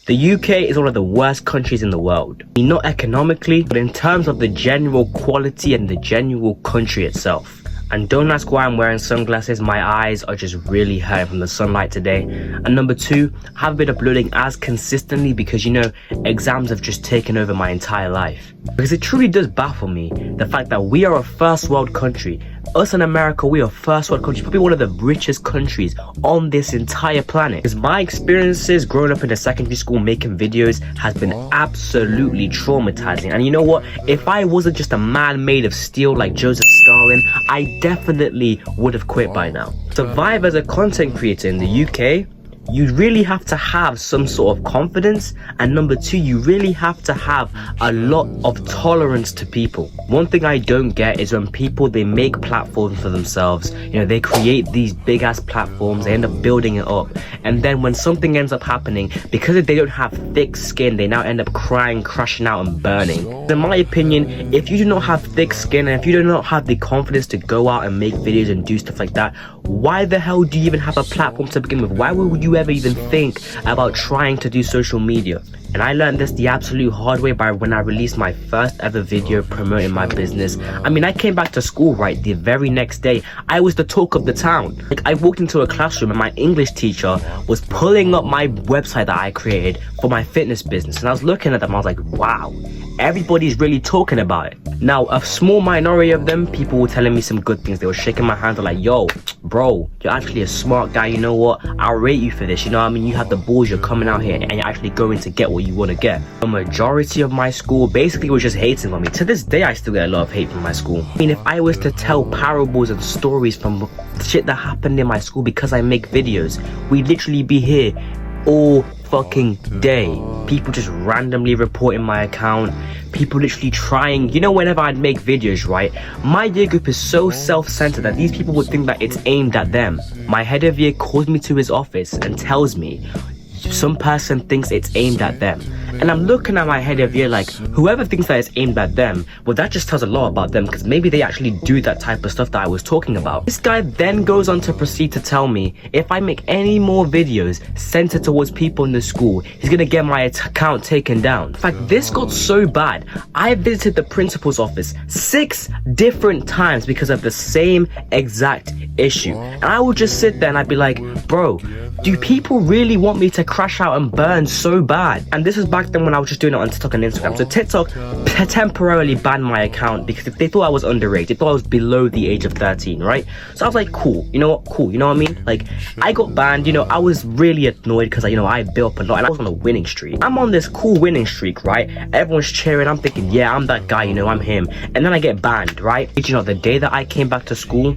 The UK is one of the worst countries in the world. Not economically, but in terms of the general quality and the general country itself. And don't ask why I'm wearing sunglasses, my eyes are just really hurting from the sunlight today. And number two, I haven't been uploading as consistently because, you know, exams have just taken over my entire life. Because it truly does baffle me, the fact that we are a first world country. Us in America, we are a first world country, probably one of the richest countries on this entire planet. Because my experiences growing up in a secondary school making videos has been absolutely traumatizing. And you know what? If I wasn't just a man made of steel like Joseph Stalin, I definitely would have quit by now. To survive as a content creator in the UK, you really have to have some sort of confidence, and number two, you really have to have a lot of tolerance to people. One thing I don't get is when people, they make platforms for themselves, you know, they create these big ass platforms, they end up building it up, and then when something ends up happening, because they don't have thick skin, they now end up crying, crashing out and burning. In my opinion, if you do not have thick skin and if you do not have the confidence to go out and make videos and do stuff like that, why the hell do you even have a platform to begin with? Why would you ever even think about trying to do social media? And I learned this the absolute hard way by when I released my first ever video promoting my business. I mean, I came back to school, right, the very next day. I was the talk of the town. Like, I walked into a classroom and my English teacher was pulling up my website that I created for my fitness business. And I was looking at them, I was like, wow, everybody's really talking about it. Now, a small minority of them, people were telling me some good things. They were shaking my hand, they're like, yo, bro, you're actually a smart guy, you know what? I'll rate you for this, you know what I mean? You have the balls, you're coming out here and you're actually going to get what you want to get. The majority of my school basically was just hating on me. To this day, I still get a lot of hate from my school. I mean, if I was to tell parables and stories from shit that happened in my school because I make videos, we'd literally be here all fucking day. People just randomly reporting my account, people literally trying, you know, whenever I'd make videos, right, my year group is so self-centered that these people would think that it's aimed at them. My head of year calls me to his office and tells me some person thinks it's aimed at them. And I'm looking at my head of year like, whoever thinks that it's aimed at them, well, that just tells a lot about them, because maybe they actually do that type of stuff that I was talking about. This guy then goes on to proceed to tell me if I make any more videos centered towards people in the school, he's gonna get my account taken down. In fact, this got so bad, I visited the principal's office 6 different times because of the same exact issue. And I would just sit there and I'd be like, bro, do people really want me to crash out and burn so bad? And this was back then when I was just doing it on TikTok and Instagram. So TikTok temporarily banned my account because they thought I was underage. They thought I was below the age of 13, right? So I was like, cool, you know what? Cool, you know what I mean? Like, I got banned, you know, I was really annoyed because, you know, I built up a lot and I was on a winning streak. I'm on this cool winning streak, right? Everyone's cheering. I'm thinking, yeah, I'm that guy, you know, I'm him. And then I get banned, right? You know, the day that I came back to school,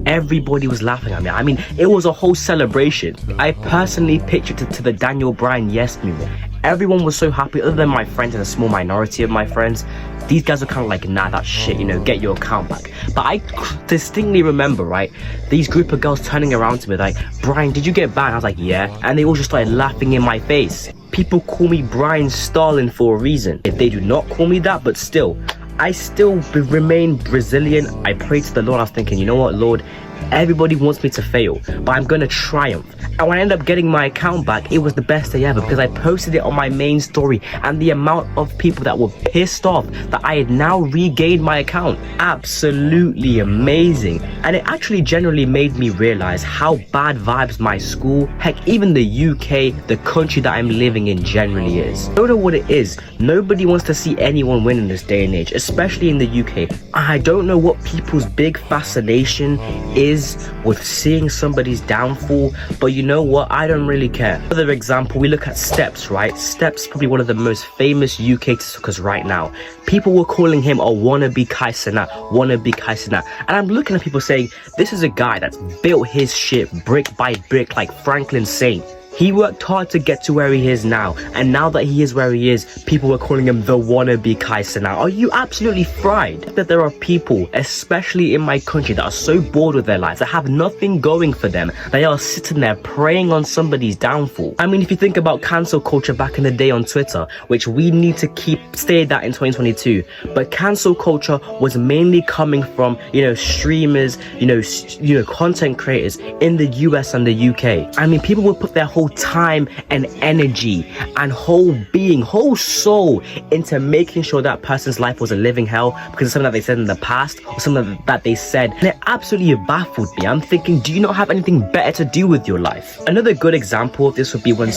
everybody was laughing at me. I mean, it was a whole celebration. I personally pictured it to the Daniel Bryan Yes movement. Everyone was so happy, other than my friends and a small minority of my friends. These guys were kind of like, nah, that's shit, you know, get your account back. But I distinctly remember, right, these group of girls turning around to me like, Brian, did you get banned? I was like, yeah. And they all just started laughing in my face. People call me Brian Stalin for a reason. If they do not call me that, but still, I still remain Brazilian. I pray to the Lord. I was thinking, you know what, Lord, everybody wants me to fail, but I'm gonna triumph. And when I ended up getting my account back, it was the best day ever because I posted it on my main story, and the amount of people that were pissed off that I had now regained my account, absolutely amazing. And it actually generally made me realize how bad vibes my school, heck, even the UK, the country that I'm living in generally is. I don't know what it is. Nobody wants to see anyone win in this day and age, especially in the UK. I don't know what people's big fascination is with seeing somebody's downfall, but you know what, I don't really care. Another example, we look at Steps, right? Steps, probably one of the most famous UK TikTokers right now. People were calling him a wannabe Kai Cenat, wannabe Kai Cenat. And I'm looking at people saying, this is a guy that's built his shit brick by brick like Franklin Saint. He worked hard to get to where he is now, and now that he is where he is, people are calling him the wannabe Kai Cenat. Are you absolutely fried that there are people, especially in my country, that are so bored with their lives, that have nothing going for them, they are sitting there preying on somebody's downfall? I mean, if you think about cancel culture back in the day on Twitter, which we need to stay that in 2022, but cancel culture was mainly coming from, you know, streamers, you know, content creators in the US and the UK. I mean, people would put their whole time and energy and whole being, whole soul into making sure that person's life was a living hell because of something that they said in the past or something that they said. And it absolutely baffled me. I'm thinking, do you not have anything better to do with your life? Another good example of this would be when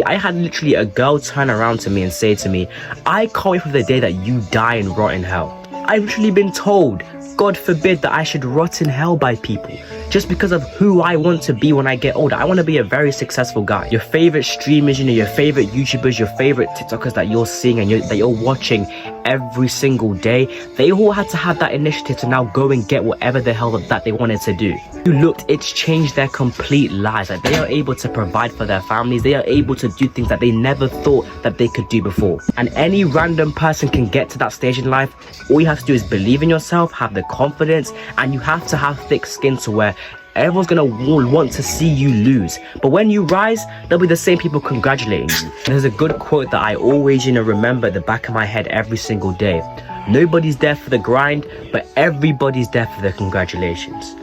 I had literally a girl turn around to me and say to me, I can't wait for the day that you die and rot in hell. I've literally been told, God forbid, that I should rot in hell by people just because of who I want to be when I get older. I want to be a very successful guy. Your favorite streamers, your favorite YouTubers, your favorite TikTokers that you're seeing and that you're watching every single day, they all had to have that initiative to now go and get whatever the hell that they wanted to do. You looked, it's changed their complete lives. Like, they are able to provide for their families. They are able to do things that they never thought that they could do before. And any random person can get to that stage in life. All you have to do is believe in yourself, have the confidence, and you have to have thick skin to where everyone's gonna want to see you lose. But when you rise, there'll be the same people congratulating you. There's a good quote that I always remember at the back of my head every single day. Nobody's there for the grind, but everybody's there for the congratulations.